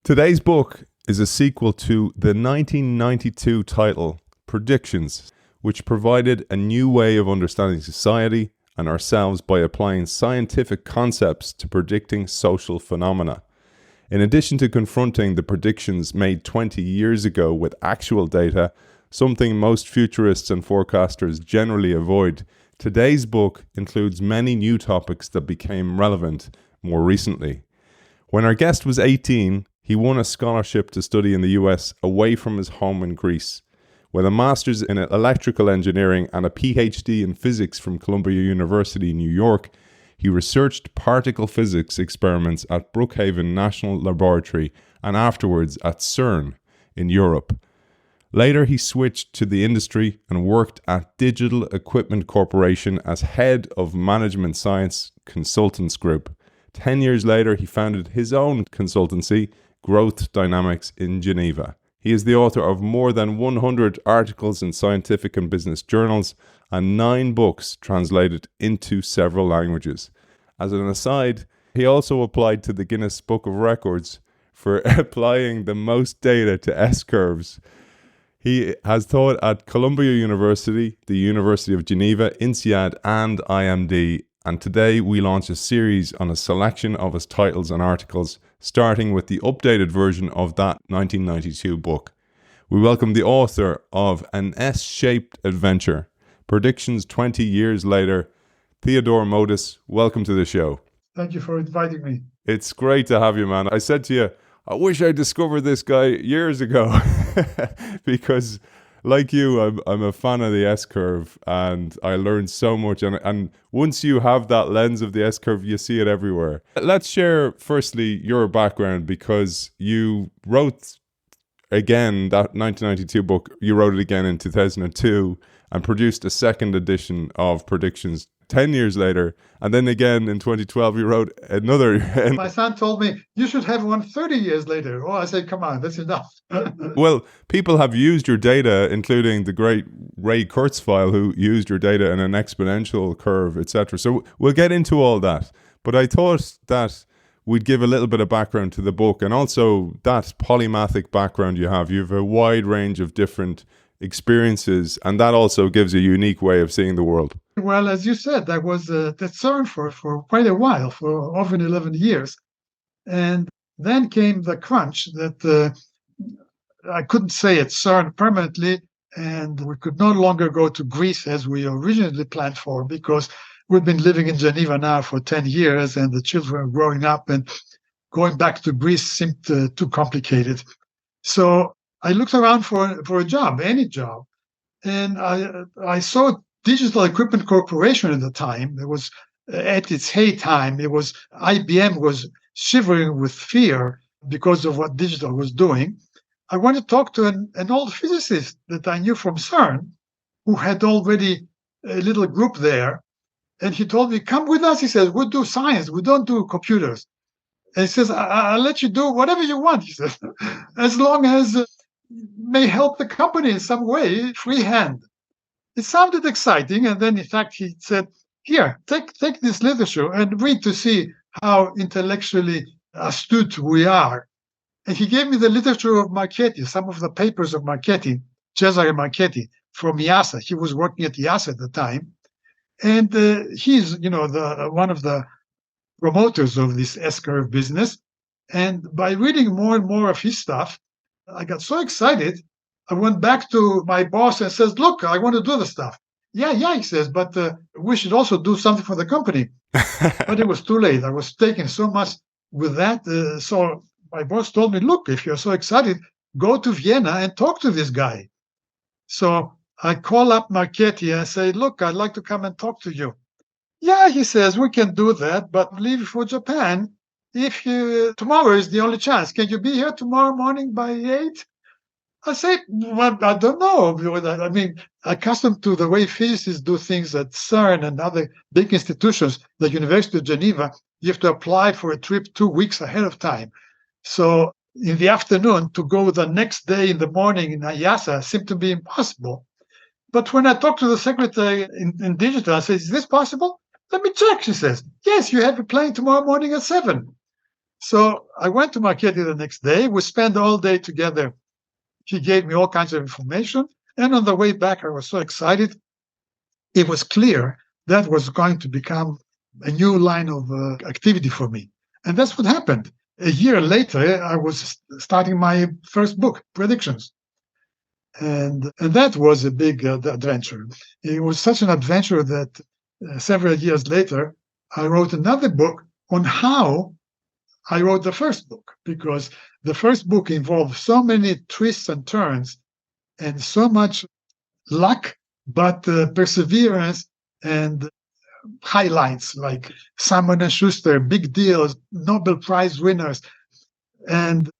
Today's book is a sequel to the 1992 title, Predictions, which provided a new way of understanding society and ourselves by applying scientific concepts to predicting social phenomena. In addition to confronting the predictions made 20 years ago with actual data, something most futurists and forecasters generally avoid, today's book includes many new topics that became relevant more recently. When our guest was 18, he won a scholarship to study in the US away from his home in Greece. With a master's in electrical engineering and a PhD in physics from Columbia University in New York, he researched particle physics experiments at Brookhaven National Laboratory and afterwards at CERN in Europe. Later, he switched to the industry and worked at Digital Equipment Corporation as head of Management Science Consultants Group. 10 years later, he founded his own consultancy, Growth Dynamics, in Geneva. He is the author of more than 100 articles in scientific and business journals and 9 books translated into several languages. As an aside, he also applied to the Guinness Book of Records for applying the most data to S-curves. He has taught at Columbia University, the University of Geneva, INSEAD and IMD, and today we launch a series on a selection of his titles and articles, starting with the updated version of that 1992 book. We welcome the author of An S-Shaped Adventure, Predictions 20 Years Later, Theodore Modus. Welcome to the show. Thank you for inviting me. It's great to have you, man. I said to you, I wish I discovered this guy years ago because like you, I'm a fan of the S-curve and I learned so much. And once you have that lens of the S-curve, you see it everywhere. Let's share firstly your background, because you wrote again that 1992 book. You wrote it again in 2002 and produced a second edition of Predictions 10 years later. And then again in 2012, you wrote another. My son told me, you should have one 30 years later. Oh, I said, come on, that's enough. Well, people have used your data, including the great Ray Kurzweil, who used your data in an exponential curve, etc. So we'll get into all that. But I thought that we'd give a little bit of background to the book, and also that polymathic background you have. You have a wide range of different experiences, and that also gives a unique way of seeing the world. Well, as you said, I was at CERN for quite a while, for over 11 years. And then came the crunch that I couldn't stay at CERN permanently, and we could no longer go to Greece as we originally planned for, because we've been living in Geneva now for 10 years, and the children are growing up, and going back to Greece seemed too complicated. So I looked around for a job, any job, and I saw Digital Equipment Corporation at the time. It was at its heytime. It was IBM was shivering with fear because of what digital was doing. I wanted to talk to an old physicist that I knew from CERN, who had already a little group there. And he told me, come with us. He says, we'll do science. We don't do computers. And he says, I'll let you do whatever you want, he says, as long as it may help the company in some way, free hand. It sounded exciting. And then, in fact, he said, here, take this literature and read to see how intellectually astute we are. And he gave me the literature of Marchetti, some of the papers of Marchetti, Cesare Marchetti, from IASA. He was working at IASA at the time. And he's, one of the promoters of this S-curve business. And by reading more and more of his stuff, I got so excited. I went back to my boss and says, look, I want to do the stuff. Yeah, he says, but we should also do something for the company. But it was too late. I was taking so much with that. So my boss told me, look, if you're so excited, go to Vienna and talk to this guy. So I call up Marchetti and say, look, I'd like to come and talk to you. Yeah, he says, we can do that, but leave for Japan. If tomorrow is the only chance. Can you be here tomorrow morning by 8? I say, well, I don't know. I mean, accustomed to the way physicists do things at CERN and other big institutions, the University of Geneva, you have to apply for a trip 2 weeks ahead of time. So in the afternoon, to go the next day in the morning in IASA seemed to be impossible. But when I talked to the secretary in digital, I said, is this possible? Let me check, she says. Yes, you have a plane tomorrow morning at 7. So I went to Marchetti the next day. We spent all day together. He gave me all kinds of information. And on the way back, I was so excited. It was clear that was going to become a new line of activity for me. And that's what happened. A year later, I was starting my first book, Predictions. And that was a big adventure. It was such an adventure that several years later, I wrote another book on how I wrote the first book, because the first book involved so many twists and turns and so much luck, but perseverance and highlights like Simon and Schuster, big deals, Nobel Prize winners, and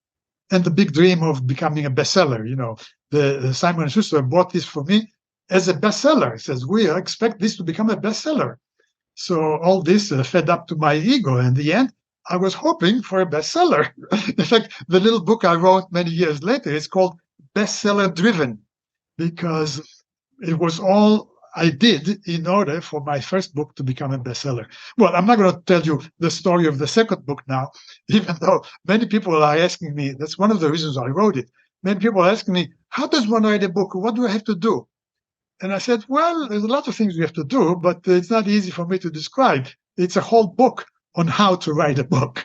the big dream of becoming a bestseller. The Simon and Schuster bought this for me as a bestseller. It says, we expect this to become a bestseller. So all this fed up to my ego. In the end, I was hoping for a bestseller. In fact, the little book I wrote many years later is called Bestseller Driven, because it was all I did in order for my first book to become a bestseller. Well, I'm not going to tell you the story of the second book now, even though many people are asking me. That's one of the reasons I wrote it. Many people are asking me, how does one write a book? What do I have to do? And I said, well, there's a lot of things you have to do, but it's not easy for me to describe. It's a whole book on how to write a book,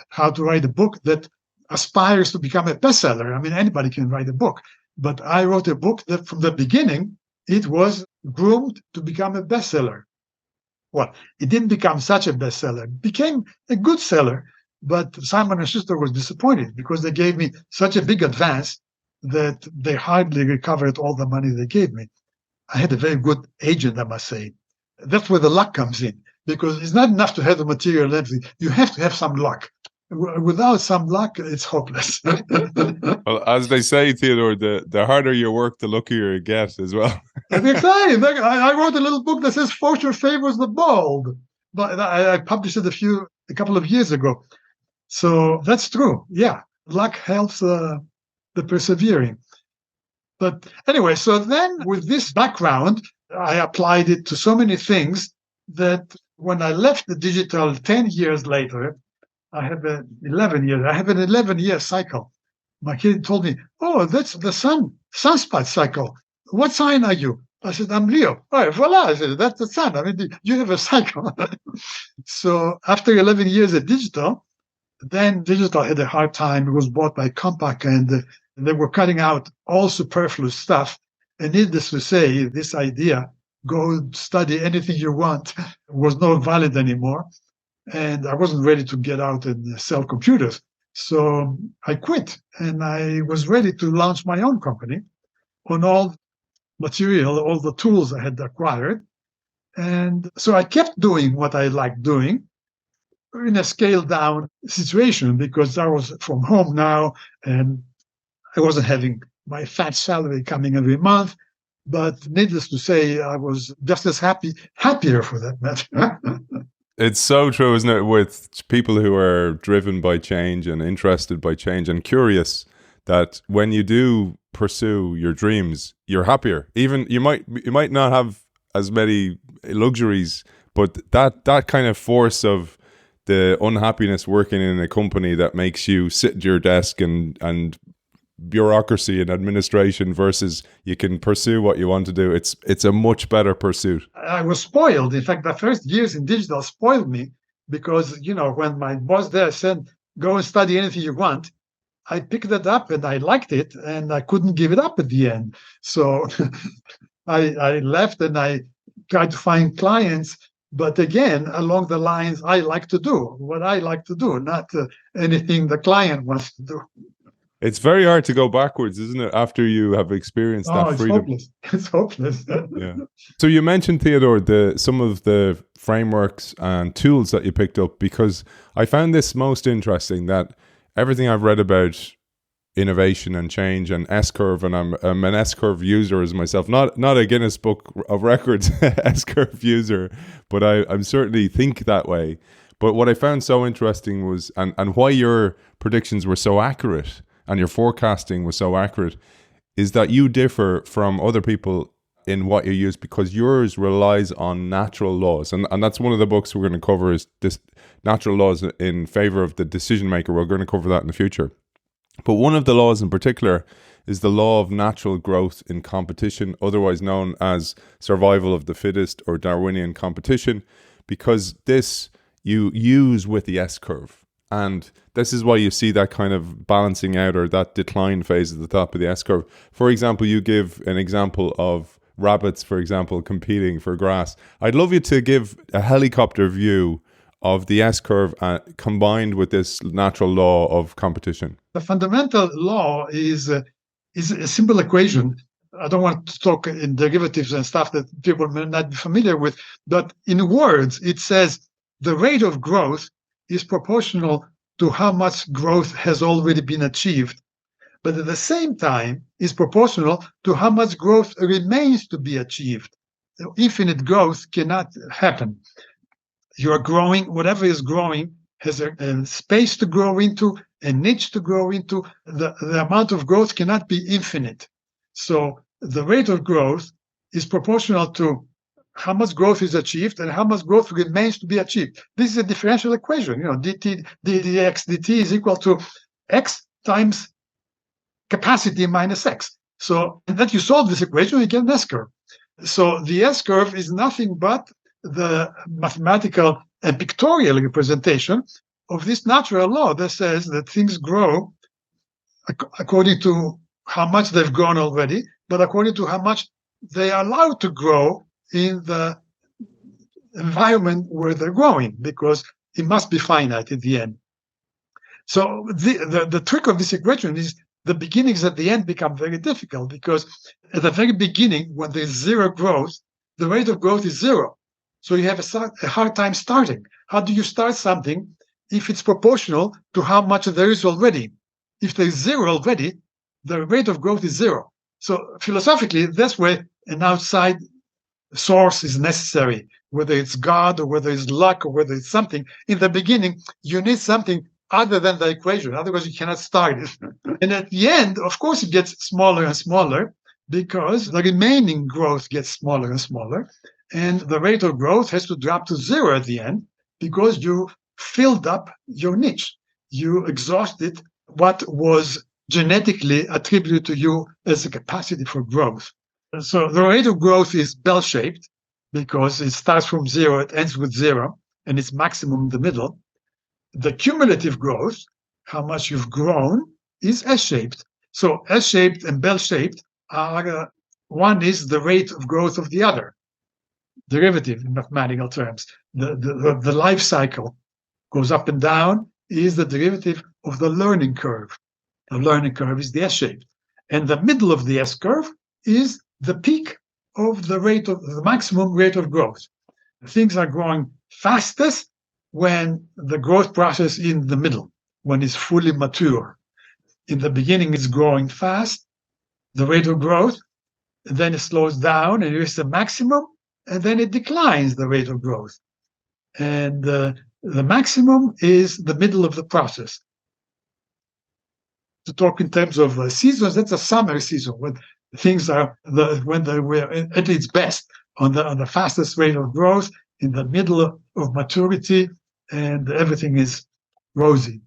how to write a book that aspires to become a bestseller. I mean, anybody can write a book, but I wrote a book that from the beginning, it was groomed to become a bestseller. Well, it didn't become such a bestseller. It became a good seller, but Simon & Schuster was disappointed because they gave me such a big advance that they hardly recovered all the money they gave me. I had a very good agent, I must say. That's where the luck comes in, because it's not enough to have the material and everything. You have to have some luck. Without some luck, it's hopeless. Well, as they say, Theodore, the harder you work, the luckier you get as well. Exactly. I wrote a little book that says "Fortune favors the bold," but I published it a couple of years ago. So that's true. Yeah, luck helps the persevering. But anyway, so then with this background, I applied it to so many things that when I left the digital 10 years later, I have an 11-year cycle. My kid told me, oh, that's the sunspot cycle. What sign are you? I said, I'm Leo. Oh, voila. I said, that's the sun. I mean, you have a cycle. So after 11 years at digital, then digital had a hard time. It was bought by Compaq, and they were cutting out all superfluous stuff. And needless to say, this idea, go study anything you want, was not valid anymore. And I wasn't ready to get out and sell computers. So I quit, and I was ready to launch my own company on all material, all the tools I had acquired. And so I kept doing what I liked doing in a scaled down situation, because I was from home now and I wasn't having my fat salary coming every month. But needless to say, I was just as happier for that matter. It's so true, isn't it, with people who are driven by change and interested by change and curious, that when you do pursue your dreams, you're happier. Even you might not have as many luxuries, but that kind of force of the unhappiness working in a company that makes you sit at your desk and bureaucracy and administration versus you can pursue what you want to do. It's a much better pursuit. I was spoiled. In fact, the first years in digital spoiled me, because, when my boss there said, go and study anything you want, I picked it up and I liked it, and I couldn't give it up at the end. So I left and I tried to find clients, but again, along the lines I like to do, what I like to do, not anything the client wants to do. It's very hard to go backwards, isn't it, after you have experienced that freedom? It's hopeless. Yeah. So you mentioned, Theodore, some of the frameworks and tools that you picked up, because I found this most interesting, that everything I've read about innovation and change and S-curve, and I'm an S-curve user as myself, not a Guinness Book of Records S-curve user, but I certainly think that way. But what I found so interesting was, and why your predictions were so accurate and your forecasting was so accurate, is that you differ from other people in what you use, because yours relies on natural laws. And that's one of the books we're going to cover, is this natural laws in favor of the decision maker. We're going to cover that in the future. But one of the laws in particular is the law of natural growth in competition, otherwise known as survival of the fittest or Darwinian competition, because this you use with the S-curve. And this is why you see that kind of balancing out or that decline phase at the top of the S-curve. For example, you give an example of rabbits, for example, competing for grass. I'd love you to give a helicopter view of the S-curve combined with this natural law of competition. The fundamental law is a simple equation. I don't want to talk in derivatives and stuff that people may not be familiar with, but in words, it says the rate of growth is proportional to how much growth has already been achieved, but at the same time is proportional to how much growth remains to be achieved. Infinite growth cannot happen. You are growing, whatever is growing has a space to grow into, a niche to grow into. The amount of growth cannot be infinite. So the rate of growth is proportional to how much growth is achieved and how much growth remains to be achieved. This is a differential equation. Dt dx dt is equal to x times capacity minus x. So that you solve this equation, you get an S-curve. So the S-curve is nothing but the mathematical and pictorial representation of this natural law that says that things grow according to how much they've grown already, but according to how much they are allowed to grow in the environment where they're growing, because it must be finite at the end. So the trick of this equation is the beginnings at the end become very difficult, because at the very beginning, when there's zero growth, the rate of growth is zero. So you have a hard time starting. How do you start something if it's proportional to how much there is already? If there's zero already, the rate of growth is zero. So philosophically, that's where an outside source is necessary, whether it's God or whether it's luck or whether it's something. In the beginning, you need something other than the equation, otherwise you cannot start it. And at the end, of course, it gets smaller and smaller because the remaining growth gets smaller and smaller. And the rate of growth has to drop to zero at the end because you filled up your niche. You exhausted what was genetically attributed to you as a capacity for growth. So the rate of growth is bell-shaped because it starts from zero, it ends with zero, and it's maximum in the middle. The cumulative growth, how much you've grown, is S-shaped. So S-shaped and bell-shaped are, one is the rate of growth of the other, derivative in mathematical terms. The life cycle goes up and down is the derivative of the learning curve. The learning curve is the S-shaped. And the middle of the S-curve is the peak of the maximum rate of growth. Things are growing fastest when the growth process in the middle, when it's fully mature. In the beginning, it's growing fast, the rate of growth, and then it slows down and reaches the maximum, and then it declines the rate of growth. And the maximum is the middle of the process. To talk in terms of seasons, that's a summer season when things are when they were at its best, on the fastest rate of growth, in the middle of maturity, and everything is rosy.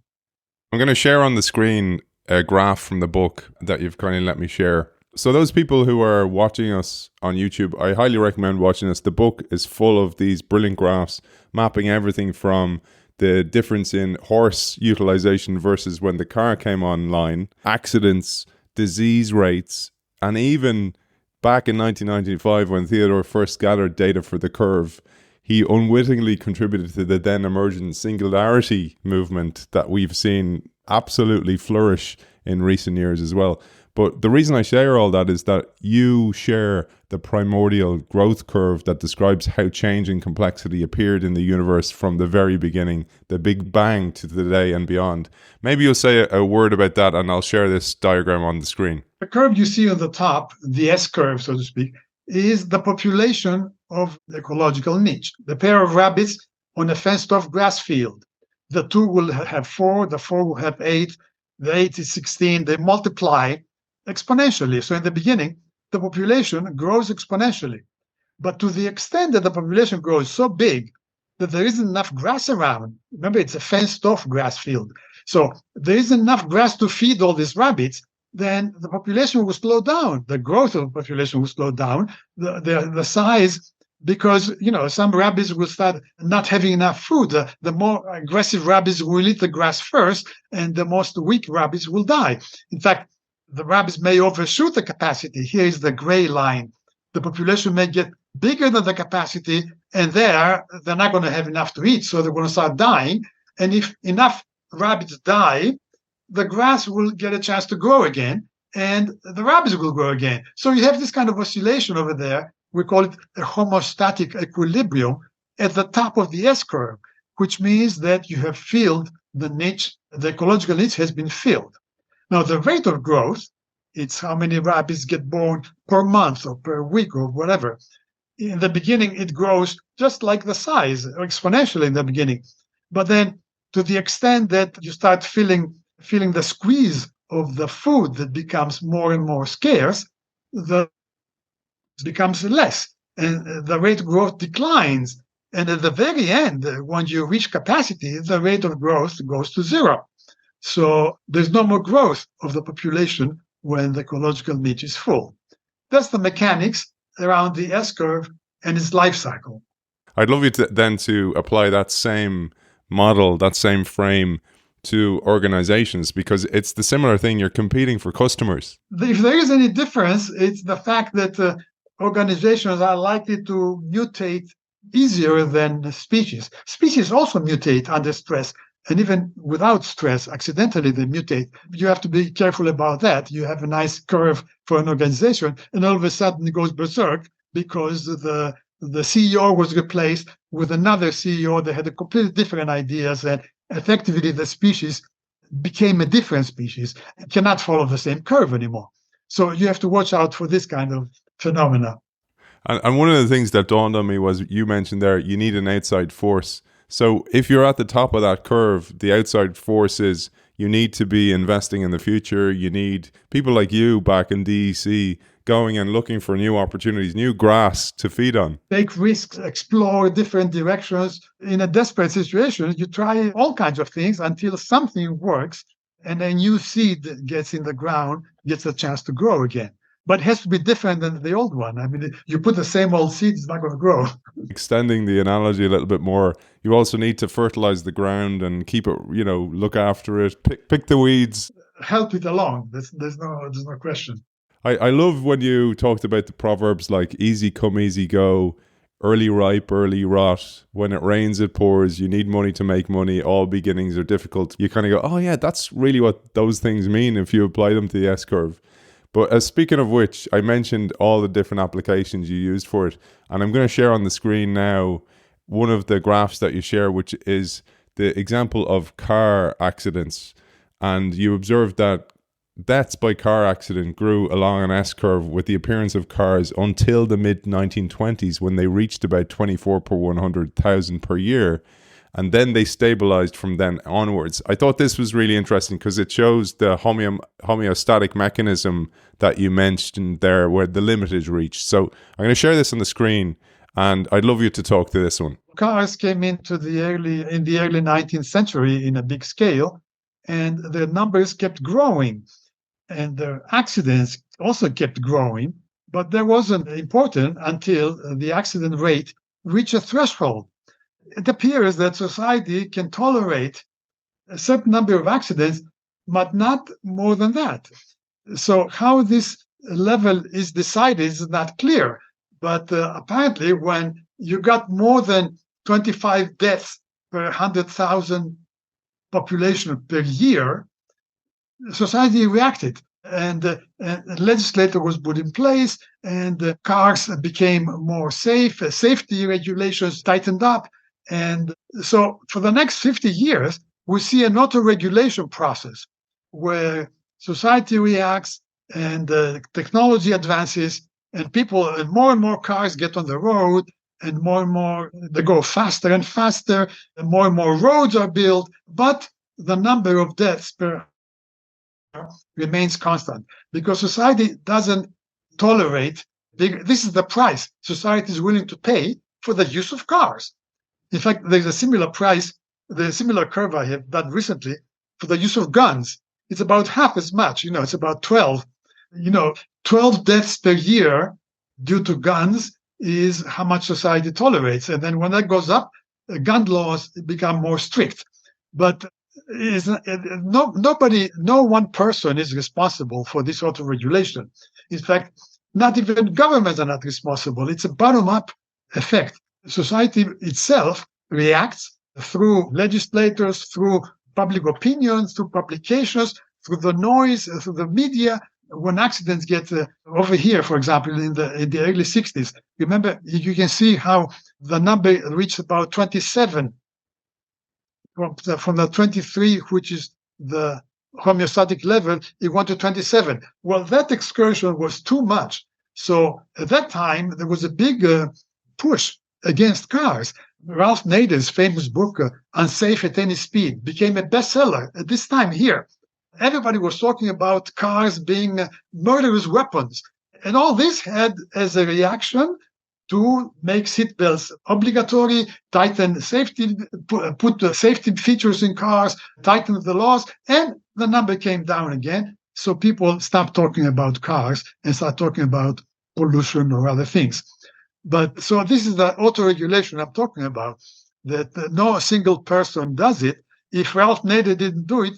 I'm going to share on the screen a graph from the book that you've kindly let me share. So those people who are watching us on YouTube, I highly recommend watching this. The book is full of these brilliant graphs mapping everything from the difference in horse utilization versus when the car came online, accidents, disease rates, and even back in 1995 when Theodore first gathered data for the curve, he unwittingly contributed to the then emergent singularity movement that we've seen absolutely flourish in recent years as well. But the reason I share all that is that you share the primordial growth curve that describes how change and complexity appeared in the universe from the very beginning, the Big Bang to today and beyond. Maybe you'll say a word about that and I'll share this diagram on the screen. The curve you see on the top, the S-curve, so to speak, is the population of the ecological niche. The pair of rabbits on a fenced-off grass field. The 2 will have 4, the 4 will have 8, the 8 is 16. They multiply exponentially. So in the beginning, the population grows exponentially. But to the extent that the population grows so big that there isn't enough grass around. Remember, it's a fenced-off grass field. So there isn't enough grass to feed all these rabbits, then the population will slow down. The growth of the population will slow down. The size, because some rabbits will start not having enough food. The more aggressive rabbits will eat the grass first, and the most weak rabbits will die. In fact, the rabbits may overshoot the capacity. Here is the gray line. The population may get bigger than the capacity, and they're not going to have enough to eat, so they're going to start dying. And if enough rabbits die, the grass will get a chance to grow again, and the rabbits will grow again. So you have this kind of oscillation over there. We call it a homeostatic equilibrium at the top of the S-curve, which means that you have filled the niche, the ecological niche has been filled. Now, the rate of growth, it's how many rabbits get born per month or per week or whatever. In the beginning, it grows just like the size, exponentially in the beginning. But then to the extent that you start feeling the squeeze of the food that becomes more and more scarce, the becomes less, and the rate of growth declines. And at the very end, when you reach capacity, the rate of growth goes to zero. So there's no more growth of the population when the ecological niche is full. That's the mechanics around the S-curve and its life cycle. I'd love you to apply that same model, that same frame to organizations, because it's the similar thing. You're competing for customers. If there is any difference, it's the fact that organizations are likely to mutate easier than species. Species also mutate under stress, and even without stress, accidentally they mutate. You have to be careful about that. You have a nice curve for an organization, and all of a sudden it goes berserk because the CEO was replaced with another CEO that had a completely different ideas, and effectively the species became a different species. It cannot follow the same curve anymore. So you have to watch out for this kind of phenomena. And one of the things that dawned on me was, you mentioned there, you need an outside force. So if you're at the top of that curve, the outside force is you need to be investing in the future. You need people like you back in DEC going and looking for new opportunities, new grass to feed on. Take risks, explore different directions. In a desperate situation, you try all kinds of things until something works and a new seed gets in the ground, gets a chance to grow again. But it has to be different than the old one. I mean, you put the same old seed, it's not going to grow. Extending the analogy a little bit more, you also need to fertilize the ground and keep it, look after it, pick the weeds. Help it along. There's no question. I love when you talked about the proverbs like easy come, easy go, early ripe, early rot. When it rains, it pours. You need money to make money. All beginnings are difficult. You kind of go, oh yeah, that's really what those things mean if you apply them to the S-curve. But speaking of which, I mentioned all the different applications you used for it. And I'm going to share on the screen now one of the graphs that you share, which is the example of car accidents. And you observed that deaths by car accident grew along an S-curve with the appearance of cars until the mid-1920s, when they reached about 24 per 100,000 per year. And then they stabilized from then onwards. I thought this was really interesting because it shows the homeostatic mechanism that you mentioned there, where the limit is reached. So I'm going to share this on the screen, and I'd love you to talk to this one. Cars came into the early 19th century in a big scale, and the numbers kept growing, and the accidents also kept growing. But that wasn't important until the accident rate reached a threshold. It appears that society can tolerate a certain number of accidents, but not more than that. So how this level is decided is not clear. But apparently, when you got more than 25 deaths per 100,000 population per year, society reacted. And a legislator was put in place, and cars became more safe. Safety regulations tightened up. And so for the next 50 years, we see an auto-regulation process where society reacts and technology advances, and more cars get on the road, and more they go faster and faster, and more roads are built, but the number of deaths per remains constant because society doesn't tolerate this is the price society is willing to pay for the use of cars. In fact, there's a similar curve I have done recently for the use of guns. It's about half as much. It's about 12. 12 deaths per year due to guns is how much society tolerates. And then when that goes up, gun laws become more strict. But no one person is responsible for this sort of regulation. In fact, not even governments are not responsible. It's a bottom-up effect. Society itself reacts through legislators, through public opinion, through publications, through the noise, through the media. When accidents get over here, for example, in the early 60s, remember, you can see how the number reached about 27 from the 23, which is the homeostatic level, it went to 27. Well, that excursion was too much. So at that time, there was a big push against cars. Ralph Nader's famous book, Unsafe at Any Speed, became a bestseller at this time here. Everybody was talking about cars being murderous weapons. And all this had as a reaction to make seatbelts obligatory, tighten safety, put the safety features in cars, tighten the laws, and the number came down again. So people stopped talking about cars and start talking about pollution or other things. But so this is the auto-regulation I'm talking about, that no single person does it. If Ralph Nader didn't do it,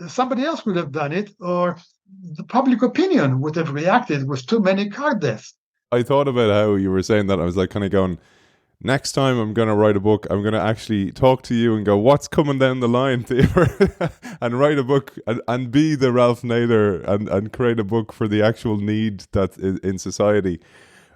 somebody else would have done it, or the public opinion would have reacted with too many car deaths. I thought about how you were saying that. I was like kind of going, next time I'm going to write a book, I'm going to actually talk to you and go, what's coming down the line, Theodore? And write a book and be the Ralph Nader and create a book for the actual need that's in society.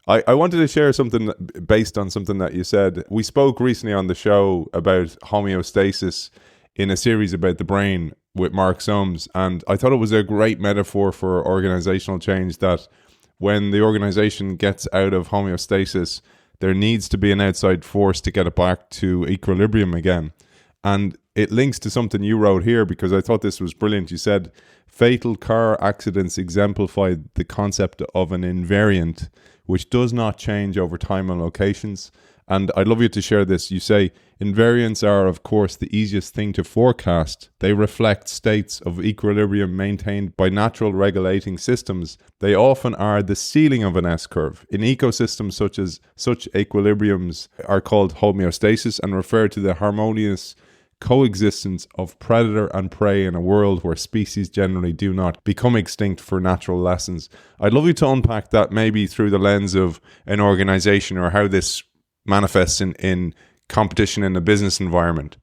I wanted to share something based on something that you said. We spoke recently on the show about homeostasis in a series about the brain with Mark Soames, and I thought it was a great metaphor for organizational change, that when the organization gets out of homeostasis, there needs to be an outside force to get it back to equilibrium again. And it links to something you wrote here, because I thought this was brilliant. You said, fatal car accidents exemplify the concept of an invariant, which does not change over time and locations. And I'd love you to share this. You say, invariants are, of course, the easiest thing to forecast. They reflect states of equilibrium maintained by natural regulating systems. They often are the ceiling of an S-curve. In ecosystems such equilibriums are called homeostasis and refer to the harmonious coexistence of predator and prey in a world where species generally do not become extinct for natural lessons. I'd love you to unpack that maybe through the lens of an organization, or how this manifests in competition in the business environment.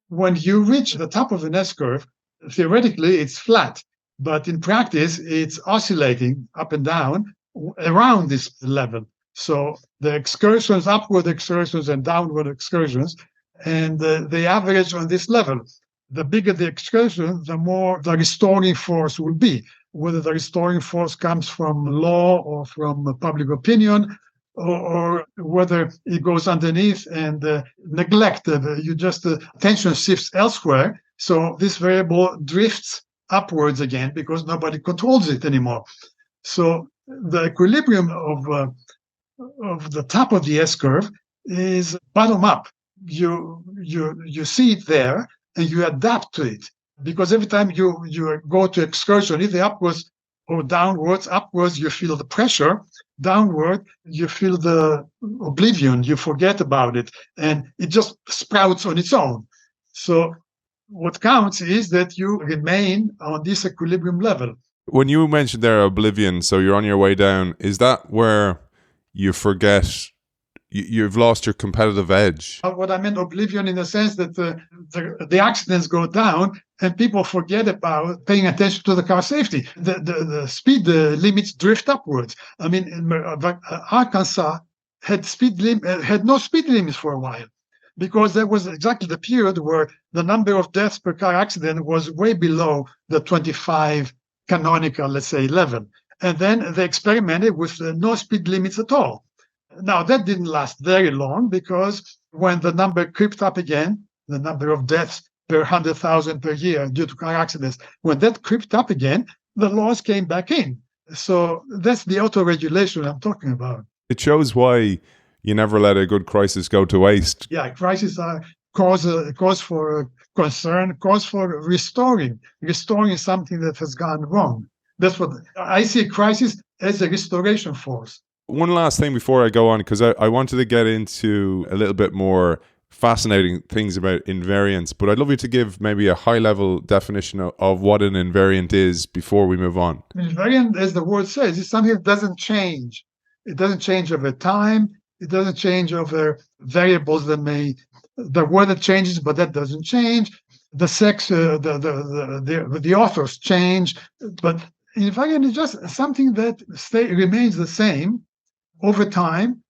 When you reach the top of an S-curve, theoretically it's flat, but in practice it's oscillating up and down around this level. So the excursions, upward excursions and downward excursions, and they average on this level. The bigger the excursion, the more the restoring force will be, whether the restoring force comes from law or from public opinion, or whether it goes underneath and neglect. Attention shifts elsewhere. So this variable drifts upwards again because nobody controls it anymore. So the equilibrium of the top of the S-curve is bottom up. You see it there and you adapt to it, because every time you go to excursion, either upwards or downwards, upwards you feel the pressure, downward you feel the oblivion, you forget about it, and it just sprouts on its own. So what counts is that you remain on this equilibrium level. When you mentioned there oblivion, so you're on your way down, is that where you forget, you've lost your competitive edge? What I meant oblivion in the sense that the accidents go down and people forget about paying attention to the car safety. The speed limits drift upwards. I mean, Arkansas had no speed limits for a while, because that was exactly the period where the number of deaths per car accident was way below the 25 canonical, let's say, level. And then they experimented with no speed limits at all. Now, that didn't last very long, because when the number crept up again, the number of deaths per 100,000 per year due to car accidents, when that crept up again, the laws came back in. So that's the auto-regulation I'm talking about. It shows why you never let a good crisis go to waste. Yeah, crises are cause for concern, cause for restoring something that has gone wrong. That's what I see a crisis as a restoration force. One last thing before I go on, because I wanted to get into a little bit more fascinating things about invariance, but I'd love you to give maybe a high-level definition of what an invariant is before we move on. Invariant, as the word says, is something that doesn't change. It doesn't change over time. It doesn't change over variables the word that changes, but that doesn't change. The sex, the authors change, but invariant is just something that remains the same over time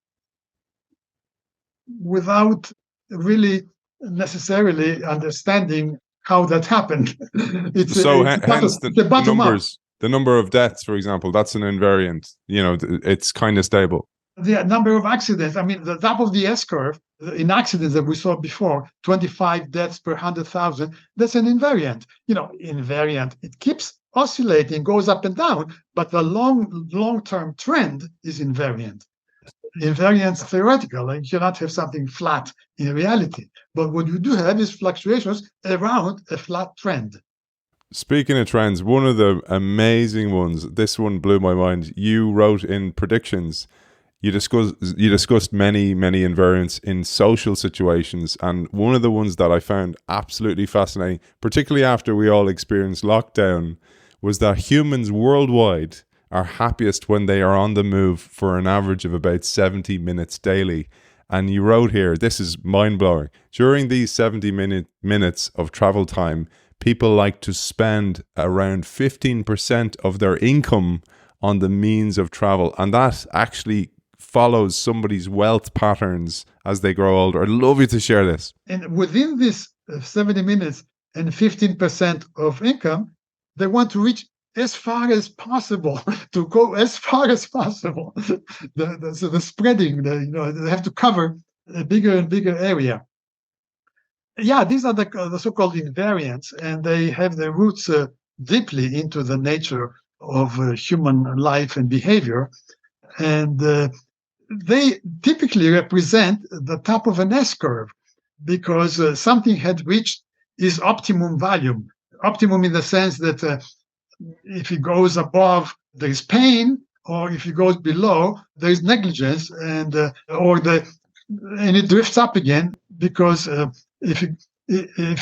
without really necessarily understanding how that happened. Hence the numbers, the number of deaths, for example, that's an invariant. It's kind of stable. The number of accidents, I mean, the top of the S-curve in accidents that we saw before, 25 deaths per 100,000, that's an invariant. Invariant, it keeps oscillating, goes up and down, but the long-term trend is invariant. Invariance theoretical, and you cannot have something flat in reality. But what you do have is fluctuations around a flat trend. Speaking of trends, one of the amazing ones, this one blew my mind. You wrote in Predictions, you discussed many invariants in social situations, and one of the ones that I found absolutely fascinating, particularly after we all experienced lockdown, was that humans worldwide are happiest when they are on the move for an average of about 70 minutes daily. And you wrote here, this is mind-blowing. During these 70 minutes of travel time, people like to spend around 15% of their income on the means of travel. And that actually follows somebody's wealth patterns as they grow older. I'd love you to share this. And within this 70 minutes and 15% of income, they want to reach as far as possible, to go as far as possible. The spreading, they have to cover a bigger and bigger area. Yeah, these are the so-called invariants, and they have their roots deeply into the nature of human life and behavior. And they typically represent the top of an S-curve because something had reached its optimum value. Optimum in the sense that if it goes above, there is pain, or if it goes below, there is negligence, and it drifts up again because if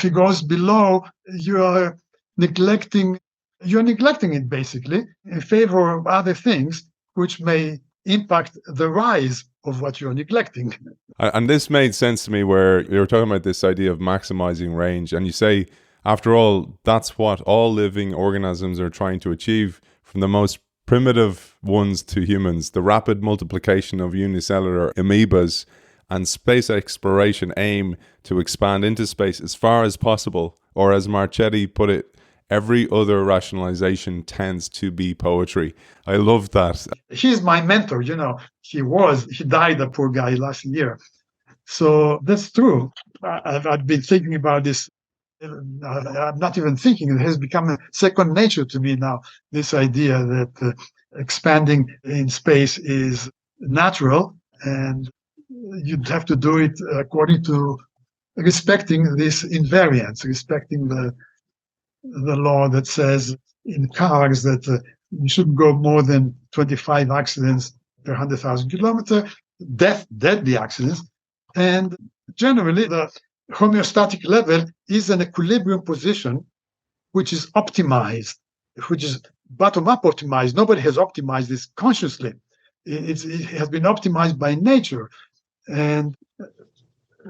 it goes below, you're neglecting it basically in favor of other things which may impact the rise of what you're neglecting. And this made sense to me where you were talking about this idea of maximizing range, and you say, after all, that's what all living organisms are trying to achieve, from the most primitive ones to humans. The rapid multiplication of unicellular amoebas and space exploration aim to expand into space as far as possible, or as Marchetti put it, every other rationalization tends to be poetry. I love that. He's my mentor, he died, the poor guy, last year. So that's true. I've been thinking about this. I'm not even thinking, it has become a second nature to me now, this idea that expanding in space is natural, and you'd have to do it according to respecting this invariance, respecting the law that says in cars that you shouldn't go more than 25 accidents per 100,000 kilometers, deadly accidents. And generally, the homeostatic level is an equilibrium position which is optimized, which is bottom-up optimized. Nobody has optimized this consciously. It has been optimized by nature. And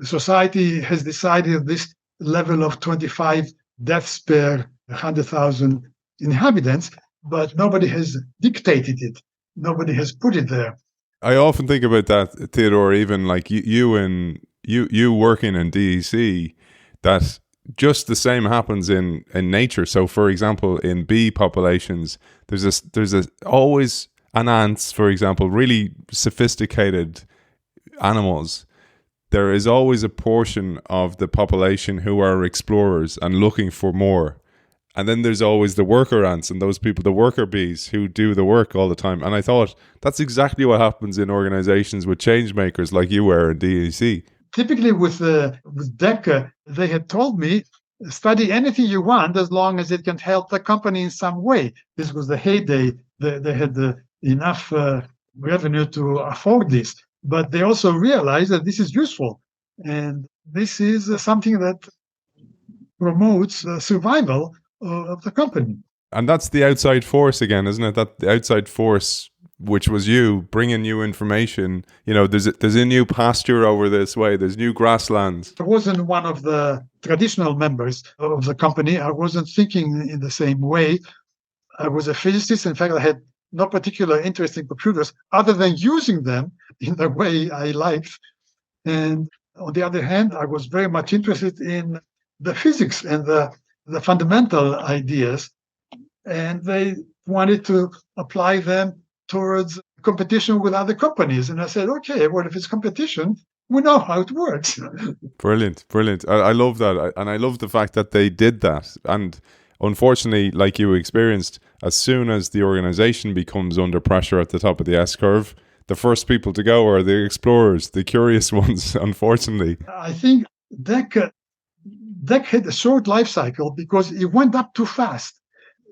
society has decided this level of 25 deaths per 100,000 inhabitants, but nobody has dictated it. Nobody has put it there. I often think about that, Theodore, even like you working in DEC, that just the same happens in nature. So, for example, in bee populations, there's always an ants, for example, really sophisticated animals. There is always a portion of the population who are explorers and looking for more. And then there's always the worker ants and those people, the worker bees who do the work all the time. And I thought that's exactly what happens in organizations with change makers like you were in DEC. Typically with DEC, they had told me, study anything you want as long as it can help the company in some way. This was the heyday. They had enough revenue to afford this. But they also realized that this is useful. And this is something that promotes survival of the company. And that's the outside force again, isn't it? That the outside force, which was you bringing new information. You know, there's a new pasture over this way. There's new grasslands. I wasn't one of the traditional members of the company. I wasn't thinking in the same way. I was a physicist. In fact, I had no particular interest in computers other than using them in the way I liked. And on the other hand, I was very much interested in the physics and the fundamental ideas. And they wanted to apply them towards competition with other companies. And I said, okay, well, if it's competition, we know how it works. Brilliant. I love that. And I love the fact that they did that. And unfortunately, like you experienced, as soon as the organization becomes under pressure at the top of the S-curve, the first people to go are the explorers, the curious ones, unfortunately. I think DEC had a short life cycle because it went up too fast.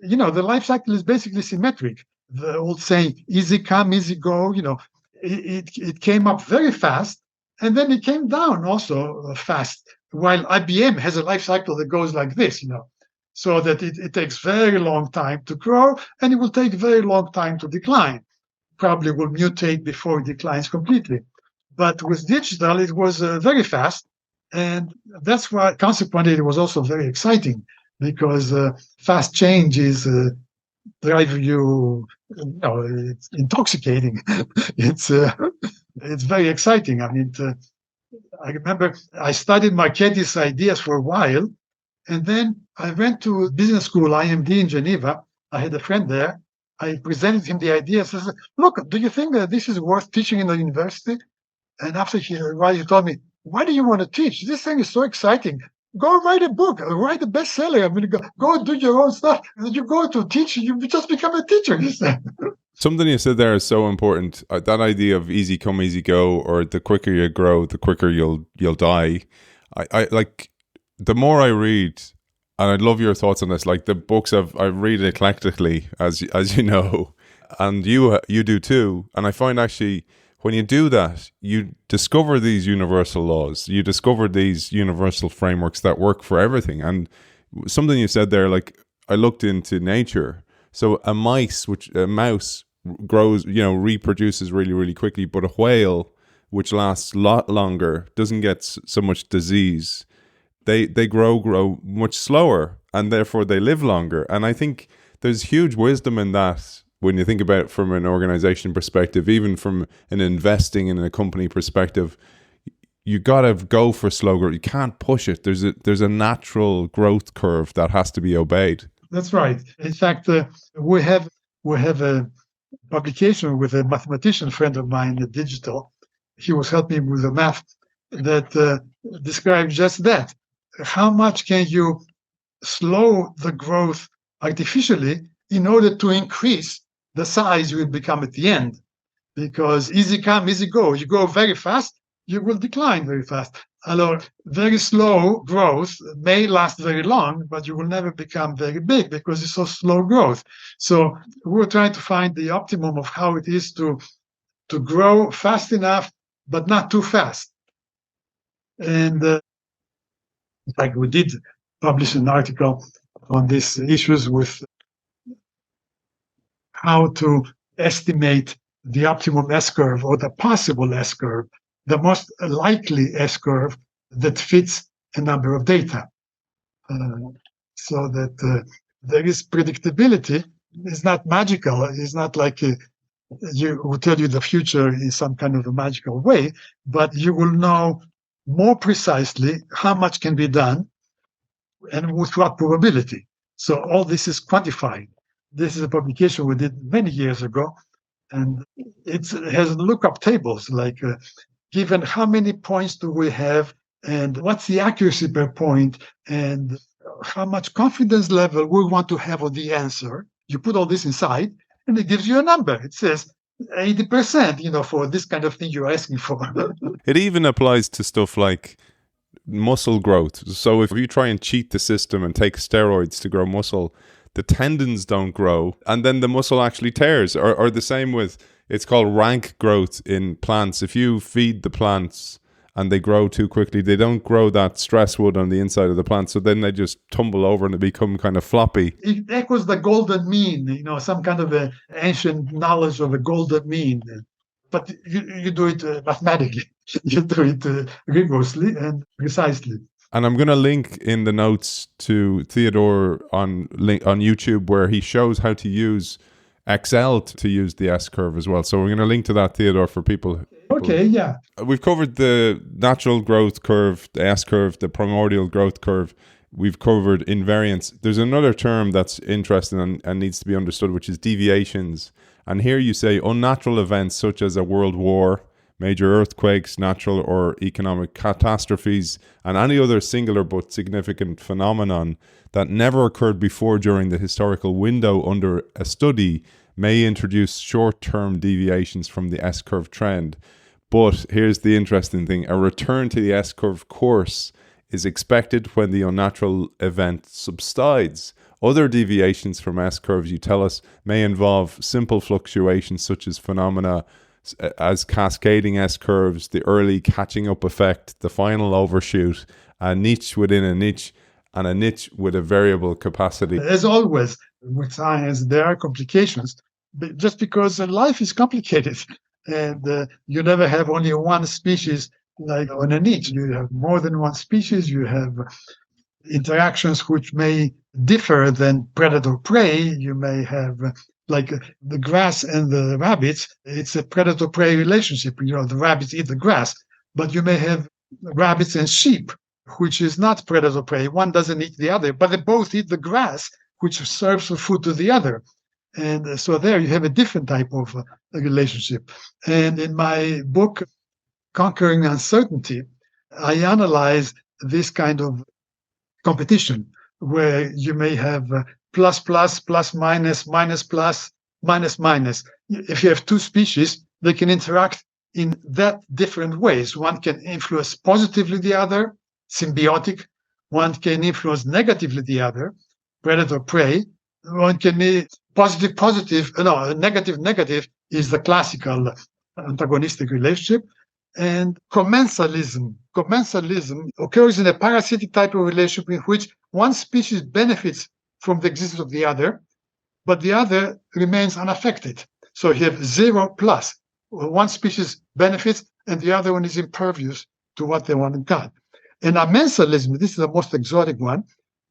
You know, the life cycle is basically symmetric. The old saying, easy come, easy go, you know, it came up very fast, and then it came down also fast, while IBM has a life cycle that goes like this, you know, so that it takes very long time to grow, and it will take very long time to decline. Probably will mutate before it declines completely. But with digital, it was very fast, and that's why, consequently, it was also very exciting, because fast changes drive you, it's intoxicating. It's very exciting. I mean, I remember I studied Marchetti's ideas for a while, and then I went to business school, IMD in Geneva. I had a friend there. I presented him the ideas. I said, look, do you think that this is worth teaching in the university? And after he told me, why do you want to teach? This thing is so exciting. Go write a book, write a bestseller. I mean, go do your own stuff. And you go to teach, you just become a teacher, he said. Something you said there is so important. That idea of easy come, easy go, or the quicker you grow, the quicker you'll die. I like, the more I read, and I'd love your thoughts on this. Like the books I read eclectically, as you know, and you do too. And I find actually, when you do that, you discover these universal laws. You discover these universal frameworks that work for everything. And something you said there, like I looked into nature. So a mouse grows, reproduces really, really quickly. But a whale, which lasts a lot longer, doesn't get so much disease. They grow much slower, and therefore they live longer. And I think there's huge wisdom in that when you think about it from an organization perspective, even from an investing in a company perspective. You got to go for slow growth. You can't push it. There's a natural growth curve that has to be obeyed. That's right. In fact, we have a publication with a mathematician friend of mine, digital. He was helping me with the math that describes just that. How much can you slow the growth artificially in order to increase the size you will become at the end? Because easy come, easy go. You go very fast, you will decline very fast. Alors, very slow growth may last very long, but you will never become very big because it's so slow growth. So we're trying to find the optimum of how it is to grow fast enough, but not too fast. And in fact, we did publish an article on these issues with how to estimate the optimum S-curve or the possible S-curve, the most likely S-curve that fits a number of data. So that there is predictability. It's not magical. It's not like you will tell you the future in some kind of a magical way, but you will know more precisely how much can be done and with what probability. So all this is quantified. This is a publication we did many years ago, and it has lookup tables like given how many points do we have and what's the accuracy per point and how much confidence level we want to have on the answer. You put all this inside, and it gives you a number. It says 80%, for this kind of thing you're asking for. It even applies to stuff like muscle growth. So if you try and cheat the system and take steroids to grow muscle, the tendons don't grow and then the muscle actually tears. Or the same with, it's called rank growth in plants. If you feed the plants and they grow too quickly, they don't grow that stress wood on the inside of the plant. So then they just tumble over and they become kind of floppy. It echoes the golden mean, some kind of a ancient knowledge of a golden mean. But you do it mathematically. You do it rigorously and precisely. And I'm going to link in the notes to Theodore on YouTube, where he shows how to use Excel to use the S-curve as well. So we're going to link to that, Theodore, for people. Okay, yeah. We've covered the natural growth curve, the S-curve, the primordial growth curve. We've covered invariance. There's another term that's interesting and needs to be understood, which is deviations. And here you say unnatural events such as a world war, major earthquakes, natural or economic catastrophes, and any other singular but significant phenomenon that never occurred before during the historical window under a study may introduce short-term deviations from the S-curve trend. But here's the interesting thing. A return to the S-curve course is expected when the unnatural event subsides. Other deviations from S-curves, you tell us, may involve simple fluctuations such as phenomena as cascading S-curves, the early catching up effect, the final overshoot, a niche within a niche, and a niche with a variable capacity. As always, with science, there are complications, but just because life is complicated. And you never have only one species like on a niche. You have more than one species. You have interactions which may differ than predator-prey. You may have like the grass and the rabbits, it's a predator-prey relationship. The rabbits eat the grass, but you may have rabbits and sheep, which is not predator-prey. One doesn't eat the other, but they both eat the grass, which serves for food to the other. And so there you have a different type of relationship. And in my book, Conquering Uncertainty, I analyze this kind of competition where you may have plus, plus, plus, minus, minus, plus, minus, minus. If you have two species, they can interact in that different ways. One can influence positively the other, symbiotic. One can influence negatively the other, predator-prey. One can be positive, positive. No, negative, negative is the classical antagonistic relationship. And commensalism occurs in a parasitic type of relationship in which one species benefits from the existence of the other, but the other remains unaffected. So you have 0 plus. One species benefits and the other one is impervious to what they want and got. And amensalism, this is the most exotic one,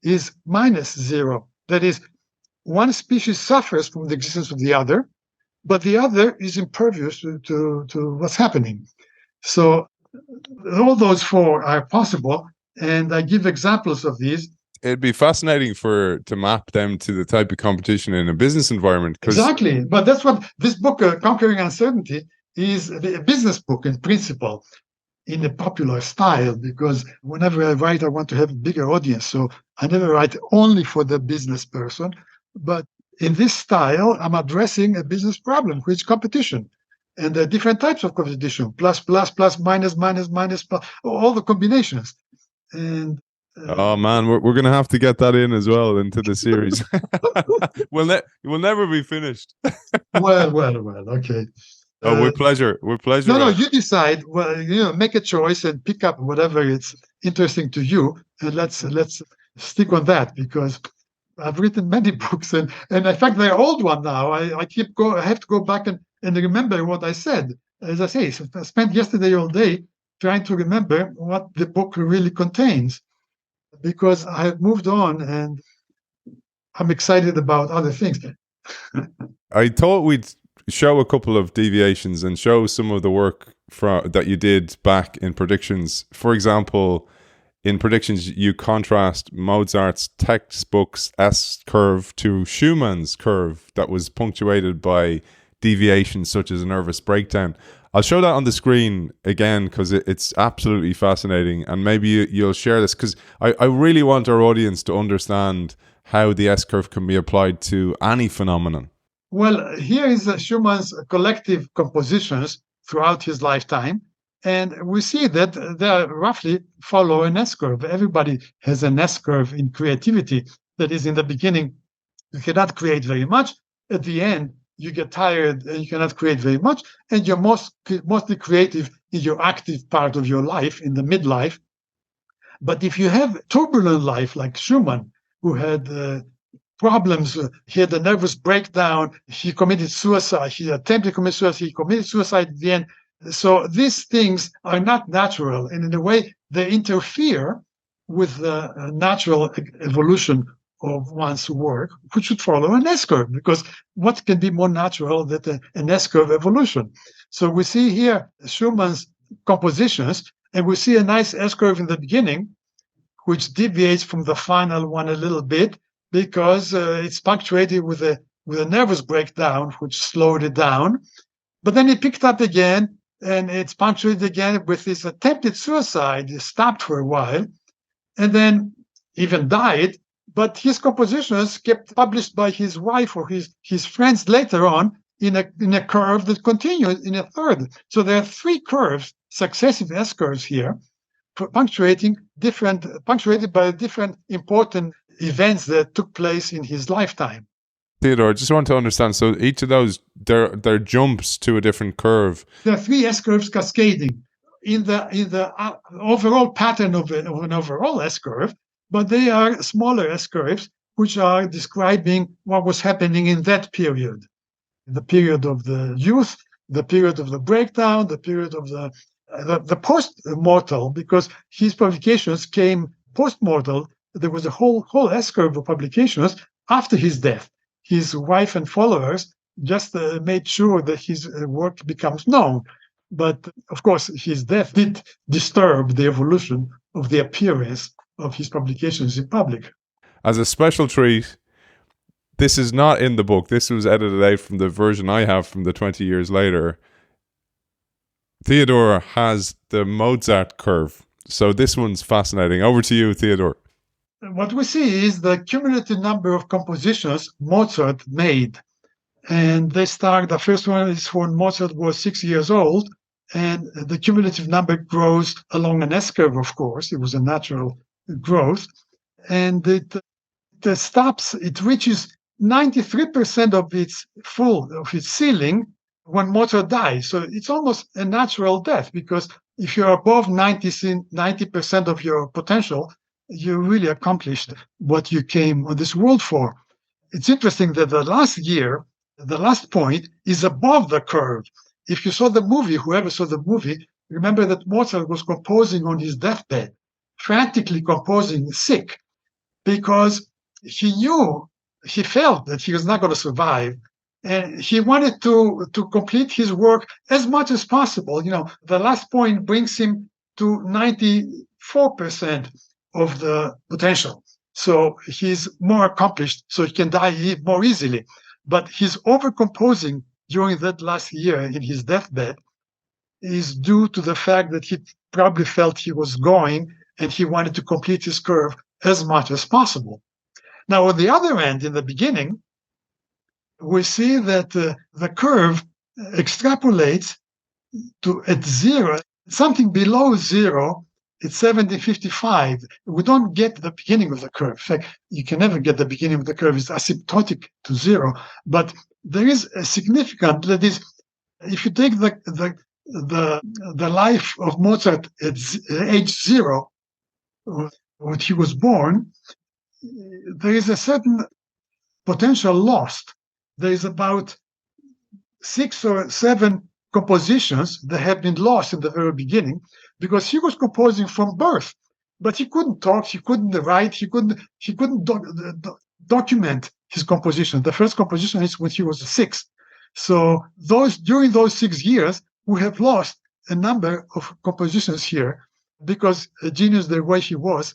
is minus 0. That is, one species suffers from the existence of the other, but the other is impervious to what's happening. So all those four are possible, and I give examples of these. It'd be fascinating to map them to the type of competition in a business environment. Exactly, but that's what this book, Conquering Uncertainty, is a business book in principle, in a popular style, because whenever I write, I want to have a bigger audience. So I never write only for the business person, but in this style, I'm addressing a business problem, which is competition. And there are different types of competition, plus, plus, plus, minus, minus, minus, plus, all the combinations. And oh man, we're going to have to get that in as well into the series. We'll never be finished. well, okay. Oh, with pleasure. No, you decide. Well, make a choice and pick up whatever it's interesting to you, and let's stick on that, because I've written many books, and in fact they're old one now. I have to go back and remember what I said. As I say, so I spent yesterday all day trying to remember what the book really contains, because I have moved on and I'm excited about other things. I thought we'd show a couple of deviations and show some of the work that you did back in predictions. For example, in predictions, you contrast Mozart's textbook's S-curve to Schumann's curve that was punctuated by deviations such as a nervous breakdown. I'll show that on the screen again because it's absolutely fascinating. And maybe you'll share this because I really want our audience to understand how the S-curve can be applied to any phenomenon. Well, here is Schumann's collective compositions throughout his lifetime. And we see that they roughly follow an S-curve. Everybody has an S-curve in creativity. That is, in the beginning, you cannot create very much. At the end, you get tired and you cannot create very much. And you're mostly creative in your active part of your life, in the midlife. But if you have turbulent life, like Schumann, who had problems, he had a nervous breakdown, he committed suicide, he attempted to commit suicide, he committed suicide at the end. So these things are not natural. And in a way, they interfere with the natural evolution of one's work, which should follow an S-curve, because what can be more natural than an S-curve evolution? So we see here Schumann's compositions, and we see a nice S-curve in the beginning, which deviates from the final one a little bit, because it's punctuated with a nervous breakdown, which slowed it down. But then it picked up again, and it's punctuated again with this attempted suicide. He stopped for a while, and then even died. But his compositions kept published by his wife or his friends later on in a curve that continued in a third. So there are three curves, successive S curves here, punctuated by different important events that took place in his lifetime. Theodore, I just want to understand. So each of those, they're jumps to a different curve. There are three S curves cascading in the overall pattern of an overall S curve, but they are smaller S curves which are describing what was happening in that period, the period of the youth, the period of the breakdown, the period of the post-mortal, because his publications came post-mortal. There was a whole S curve of publications after his death. His wife and followers just made sure that his work becomes known. But of course, his death did disturb the evolution of the appearance of his publications in public. As a special treat, this is not in the book. This was edited out from the version I have from the 20 years later. Theodore has the Mozart curve. So this one's fascinating. Over to you, Theodore. What we see is the cumulative number of compositions Mozart made. And the first one is when Mozart was 6 years old, and the cumulative number grows along an S curve, of course. It was a natural growth. And it reaches 93% of its ceiling when Mozart dies. So it's almost a natural death, because if you're above 90% of your potential, you really accomplished what you came on this world for. It's interesting that the last point is above the curve. If you saw the movie, whoever saw the movie, remember that Mozart was composing on his deathbed, frantically composing, sick, because he felt that he was not going to survive. And he wanted to complete his work as much as possible. The last point brings him to 94% of the potential. So he's more accomplished, so he can die more easily. But his overcomposing during that last year in his deathbed is due to the fact that he probably felt he was going, and he wanted to complete his curve as much as possible. Now, on the other end, in the beginning, we see that the curve extrapolates to at zero, something below zero. It's 1755. We don't get the beginning of the curve. In fact, you can never get the beginning of the curve. It's asymptotic to zero. But there is a significant, that is, if you take the life of Mozart at age zero, when he was born, there is a certain potential lost. There is about 6 or 7 compositions that have been lost in the very beginning, because he was composing from birth, but he couldn't talk, he couldn't write, he couldn't document his composition. The first composition is when he was 6. So during those 6 years, we have lost a number of compositions here, because a genius the way he was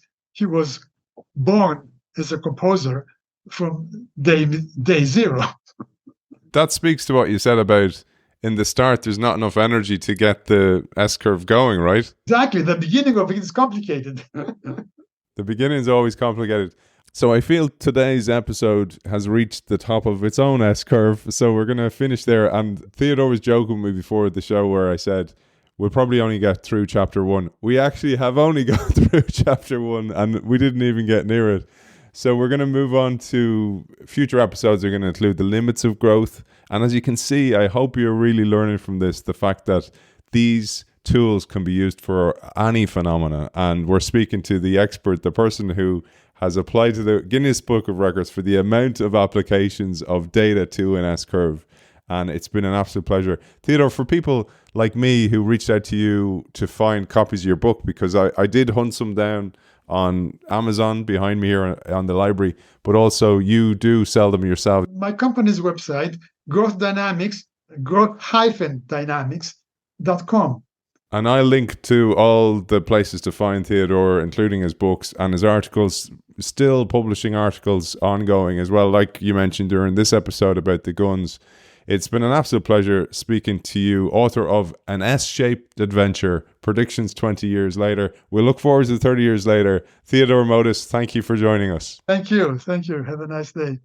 born as a composer from day zero. That speaks to what you said about in the start, there's not enough energy to get the S-curve going, right? Exactly. The beginning of it is complicated. The beginning is always complicated. So I feel today's episode has reached the top of its own S-curve. So we're going to finish there. And Theodore was joking with me before the show where I said, we'll probably only get through chapter 1. We actually have only got through chapter 1 and we didn't even get near it. So we're going to move on to future episodes. They're going to include the limits of growth. And as you can see, I hope you're really learning from this, the fact that these tools can be used for any phenomena. And we're speaking to the expert, the person who has applied to the Guinness Book of Records for the amount of applications of data to an S-curve. And it's been an absolute pleasure. Theodore, for people like me who reached out to you to find copies of your book, because I did hunt some down on Amazon behind me here on the library, but also you do sell them yourself. My company's website, Growth Dynamics, growth-dynamics.com. And I link to all the places to find Theodore, including his books and his articles, still publishing articles ongoing as well, like you mentioned during this episode about the guns. It's been an absolute pleasure speaking to you, author of An S-Shaped Adventure, Predictions 20 Years Later. We look forward to 30 years later. Theodore Modus, thank you for joining us. Thank you. Thank you. Have a nice day.